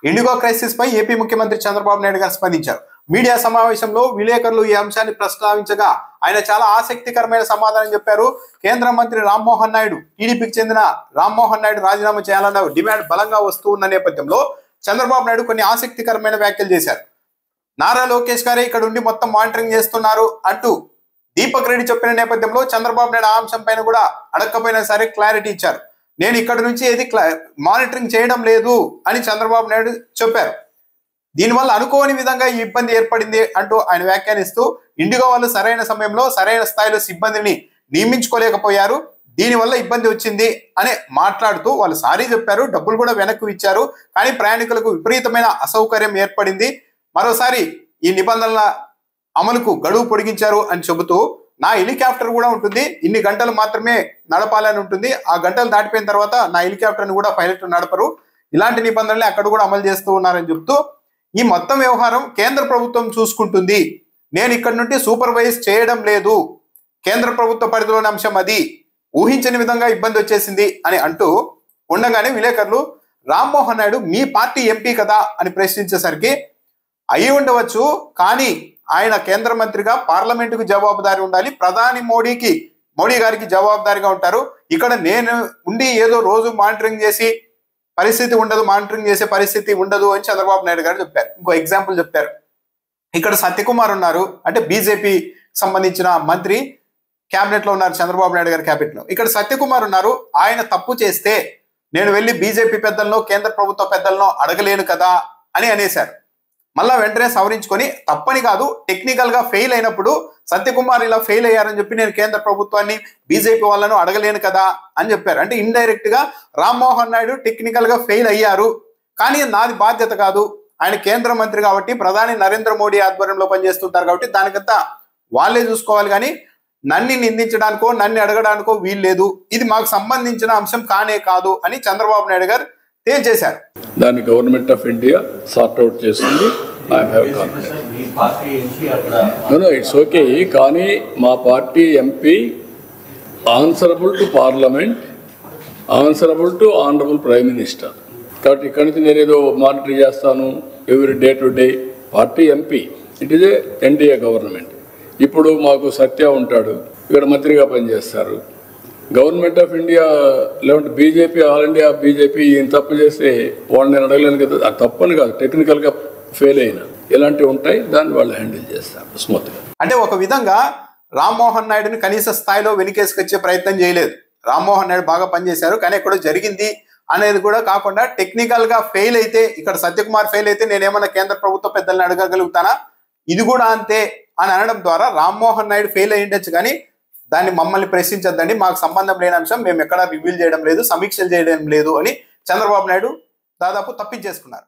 IndiGo crisis పై AP ముఖ్యమంత్రి చంద్రబాబు నాయుడు గారు స్పందించారు. మీడియా సమావేశంలో విలేకరులు ఈ అంశాన్ని ప్రస్తావించగా ఆయన చాలా ఆసక్తికరమైన సమాధానం చెప్పారు. కేంద్ర మంత్రి రామ్మోహన్ నాయుడు, టీడీపీకి చెందిన రామ్మోహన్ నాయుడు రాజీనామా చేయాలన్న డిమాండ్ బలంగా వస్తూ ఉన్న నేపథ్యంలో చంద్రబాబు నాయుడు కొన్ని ఆసక్తికరమైన వ్యాఖ్యలు చేశారు. నారా లోకేష్ గారే ఇక్కడ ఉండి మొత్తం మానిటరింగ్ చేస్తున్నారు అంటూ దీపక్ రెడ్డి చెప్పిన నేపథ్యంలో చంద్రబాబు నాయుడు ఆ అంశం పైన కూడా అడగకపోయినా సరే క్లారిటీ ఇచ్చారు. నేను ఇక్కడ నుంచి ఏది మానిటరింగ్ చేయడం లేదు అని చంద్రబాబు నాయుడు చెప్పారు. దీనివల్ల అనుకోని విధంగా ఈ ఇబ్బంది ఏర్పడింది అంటూ ఆయన వ్యాఖ్యానిస్తూ ఇండిగో వాళ్ళు సరైన సమయంలో సరైన స్థాయిలో సిబ్బందిని నియమించుకోలేకపోయారు, దీనివల్ల ఇబ్బంది వచ్చింది అని మాట్లాడుతూ వాళ్ళు సారీ చెప్పారు, డబ్బులు కూడా వెనక్కి ఇచ్చారు, కానీ ప్రయాణికులకు విపరీతమైన అసౌకర్యం ఏర్పడింది, మరోసారి ఈ నిబంధనల అమలుకు గడువు పొడిగించారు అని చెబుతూ నా హెలికాప్టర్ కూడా ఉంటుంది, ఇన్ని గంటలు మాత్రమే నడపాలని ఉంటుంది, ఆ గంటలు దాటిపోయిన తర్వాత నా హెలికాప్టర్ని కూడా పైలట్ నడపరు, ఇలాంటి నిబంధనలు అక్కడ కూడా అమలు చేస్తూ ఉన్నారని చెప్తూ ఈ మొత్తం వ్యవహారం కేంద్ర ప్రభుత్వం చూసుకుంటుంది, నేను ఇక్కడ నుండి సూపర్వైజ్ చేయడం లేదు, కేంద్ర ప్రభుత్వ పరిధిలోని అంశం అది, ఊహించని విధంగా ఇబ్బంది వచ్చేసింది అని అంటూ ఉండగానే విలేకరులు రామ్మోహన్ నాయుడు మీ పార్టీ ఎంపీ కదా అని ప్రశ్నించేసరికి అయి ఉండవచ్చు, కానీ ఆయన కేంద్ర మంత్రిగా పార్లమెంటుకు జవాబుదారి ఉండాలి, ప్రధాని మోడీ గారికి జవాబుదారిగా ఉంటారు, ఇక్కడ నేను ఉండి ఏదో రోజు మానిటరింగ్ చేసే పరిస్థితి ఉండదు అని చంద్రబాబు నాయుడు గారు చెప్పారు. ఇంకో ఎగ్జాంపుల్ చెప్పారు. ఇక్కడ సత్యకుమార్ ఉన్నారు, అంటే బీజేపీ సంబంధించిన మంత్రి క్యాబినెట్ లో ఉన్నారు, చంద్రబాబు నాయుడు గారి క్యాబినెట్ లో. ఇక్కడ సత్యకుమార్ ఉన్నారు, ఆయన తప్పు చేస్తే నేను వెళ్ళి బీజేపీ పెద్దలను కేంద్ర ప్రభుత్వ పెద్దలను అడగలేను కదా అని అనేశారు. మళ్ళా వెంటనే సవరించుకొని తప్పని కాదు, టెక్నికల్ గా ఫెయిల్ అయినప్పుడు సత్యకుమార్ ఇలా ఫెయిల్ అయ్యారని చెప్పి నేను కేంద్ర ప్రభుత్వాన్ని బీజేపీ వాళ్ళను అడగలేను కదా అని చెప్పారు. అంటే ఇండైరెక్ట్ గా రామ్మోహన్ నాయుడు టెక్నికల్ గా ఫెయిల్ అయ్యారు, కానీ నాది బాధ్యత కాదు, ఆయన కేంద్ర మంత్రి కాబట్టి ప్రధాని నరేంద్ర మోడీ ఆధ్వర్యంలో పనిచేస్తుంటారు కాబట్టి దానికంతా వాళ్ళే చూసుకోవాలి, కానీ నన్ను నిందించడానికో నన్ను అడగడానికో వీల్లేదు, ఇది మాకు సంబంధించిన అంశం కానే కాదు అని చంద్రబాబు నాయుడు గారు తేల్చేశారు. దాన్ని government of India sort out చేస్తుంది. ఇట్స్ ఓకే, కానీ మా party MP answerable to parliament, answerable to honourable prime minister, కాబట్టి ఇక్కడి నుంచి నేనేదో మానిటర్ చేస్తాను every day to day. Party MP, it is a NDA government. ఇప్పుడు మాకు సత్య ఉంటాడు, ఇక్కడ మంత్రిగా పనిచేస్తారు. గవర్నమెంట్ ఆఫ్ ఇండియా లేదంటే బీజేపీ, ఆల్ ఇండియా బీజేపీ ఈయన తప్పు చేస్తే వాళ్ళు నేను అడగలేను కదా, అది తప్పని కాదు, టెక్నికల్గా ఫెయిల్ అయినా ఇలాంటివి ఉంటాయి, దాన్ని వాళ్ళు హ్యాండిల్ చేస్తారు స్మూత్గా. అంటే ఒక విధంగా రామ్మోహన్ నాయుడుని కనీస స్థాయిలో వెనుకేసుకొచ్చే ప్రయత్నం చేయలేదు. రామ్మోహన్ నాయుడు బాగా పనిచేశారు, కానీ ఎక్కడో జరిగింది అనేది కూడా కాకుండా టెక్నికల్ గా ఫెయిల్ అయితే, ఇక్కడ సత్యకుమార్ ఫెయిల్ అయితే నేనేమన్నా కేంద్ర ప్రభుత్వ పెద్దల్ని అడగగలుగుతానా, ఇది కూడా అంతే అని అనడం ద్వారా రామ్మోహన్ నాయుడు ఫెయిల్ అయ్యి ఉండొచ్చు, కానీ దాన్ని మమ్మల్ని ప్రశ్నించద్దండి, మాకు సంబంధం లేని అంశం, మేము ఎక్కడా రివీల్ చేయడం లేదు, సమీక్షలు చేయడం లేదు అని చంద్రబాబు నాయుడు దాదాపు తప్పించేసుకున్నారు.